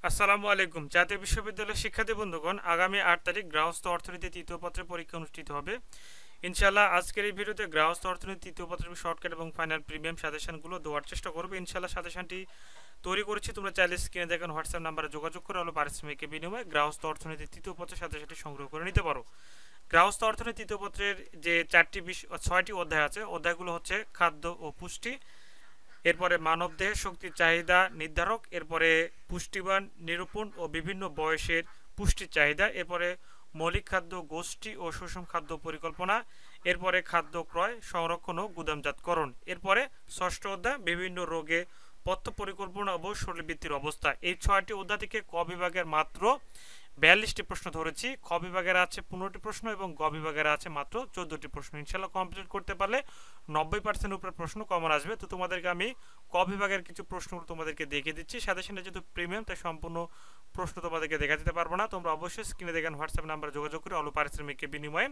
আসসালামু আলাইকুম। জাতীয় বিশ্ববিদ্যালয়ের শিক্ষার্থী বন্ধুগণ, আগামী ৮ তারিখ গৃহস্থ অর্থনীতি তৃতীয় পত্রের পরীক্ষা অনুষ্ঠিত হবে। ইনশাআল্লাহ আজকের এই ভিডিওতে গৃহস্থ অর্থনীতি তৃতীয় পত্রের শর্টকাট এবং ফাইনাল প্রিমিয়াম সাজেশনগুলো দেওয়ার চেষ্টা করবে। ইনশাআল্লাহ সাজেশনটি তৈরি করেছি, তোমরা চাইলে স্ক্রিনে দেখেন হোয়াটসঅ্যাপ নাম্বারে যোগাযোগ করে হলো পারিশ্রমিকের বিনিময়ে গৃহস্থ অর্থনীতি তৃতীয় পত্রের সাজেশনটি সংগ্রহ করে নিতে পারো। গৃহস্থ অর্থনীতি তৃতীয় পত্রের যে 6টি অধ্যায় আছে, অধ্যায়গুলো হচ্ছে খাদ্য ও পুষ্টি, এরপরে মানবদেহে শক্তির চাহিদা নির্ধারক, এরপরে পুষ্টিবান নিরূপণ ও বিভিন্ন বয়সের পুষ্টির চাহিদা, এরপরে মৌলিক খাদ্য গোষ্ঠী ও সুষম খাদ্য পরিকল্পনা, এরপরে খাদ্য ক্রয় সংরক্ষণ ও গুদামজাতকরণ, এরপরে ষষ্ঠ অধ্যায় বিভিন্ন রোগে পথ্য পরিকল্পনা ও শরীরবৃত্তির অবস্থা। এই 6টি অধ্যায় থেকে ক বিভাগের মাত্র 42টি প্রশ্ন ধরেছি, খ বিভাগের আছে 15টি প্রশ্ন এবং গ বিভাগের আছে মাত্র 14টি প্রশ্ন। ইনশাল্লাহ কমপ্লিট করতে পারলে 90% উপরে প্রশ্ন কমন আসবে। তো তোমাদেরকে আমি ক বিভাগের কিছু প্রশ্ন তোমাদেরকে দেখিয়ে দিচ্ছি। সাথে সাথে যেহেতু প্রিমিয়াম, তাই সম্পূর্ণ প্রশ্ন তোমাদেরকে দেখা দিতে পারবো না। তোমরা অবশ্যই স্ক্রিনে দেখেন হোয়াটসঅ্যাপ নাম্বারে যোগাযোগ করে অল্প পারিশ্রমিকের বিনিময়ে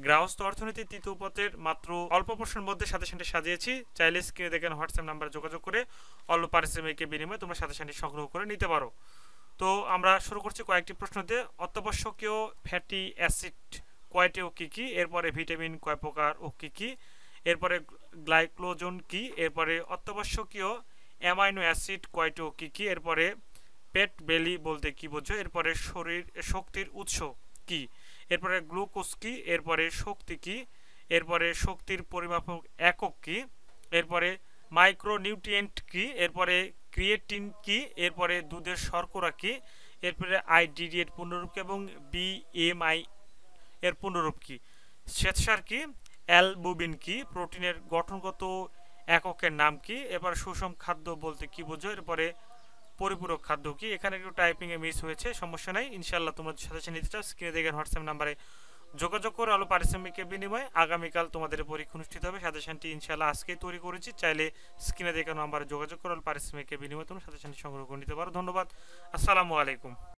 গৃহস্থ অর্থনীতি তৃতীয় পত্রের মাত্র অল্প প্রশ্নের মধ্যে সাজেশনটি সাজিয়েছি। চাইলে স্ক্রিনে দেখেন হোয়াটসঅ্যাপ নাম্বারে যোগাযোগ করে অল্প পারিশ্রমিকের বিনিময়ে তোমরা সাজেশনটি সংগ্রহ করে নিতে পারো। তো আমরা শুরু করছি কয়েকটি প্রশ্ন দিয়ে। অত্যাবশ্যকীয় ফ্যাটি অ্যাসিড কয়টি ও কী কী, এরপরে ভিটামিন কয় প্রকার ও কী কী, এরপরে গ্লাইকোজেন কি, এরপরে অত্যাবশ্যকীয় অ্যামাইনো অ্যাসিড কয়টি ও কী কী, এরপরে পেট বেলি বলতে কি বোঝো, এরপরে শরীর শক্তির উৎস কি, এরপরে গ্লুকোজ কি, এরপরে শক্তি কি, এরপরে শক্তির পরিমাপক একক কি, এরপরে মাইক্রোনিউট্রিয়েন্ট কি, এরপরে ক্রিয়েটিন কি, এরপরে দুধের শর্করা কি, এরপরে আইডিডি এর পুনরূপ কি এবং বিএমআই এর পুনরূপ কি, শ্বেতসার কি, অ্যালবুমিন কি, প্রোটিনের গঠনগত এককের নাম কি, এবার সুষম খাদ্য বলতে কি বোঝো, এরপরে পরিপূরক খাদ্য কি। এখানে একটু টাইপিংয়ে মিস হয়েছে, সমস্যা নাই। ইনশাল্লাহ তোমরা সাথে নিতে চাও স্ক্রিনে দেখেন হোয়াটসঅ্যাপ নাম্বারে যোগাযোগ করে আলো পারিশ্রমিকের বিনিময়ে আগামীকাল তোমাদের পরীক্ষা অনুষ্ঠিত হবে। সাজেশনটি ইনশাল্লাহ আজকেই তৈরি করেছি, চাইলে স্ক্রিনে দেখে নাম্বারে যোগাযোগ করে আলো পারিশ্রমিকের বিনিময়ে তোমরা সাজেশনটি সংগ্রহ করে নিতে পারো। ধন্যবাদ। আসসালামু আলাইকুম।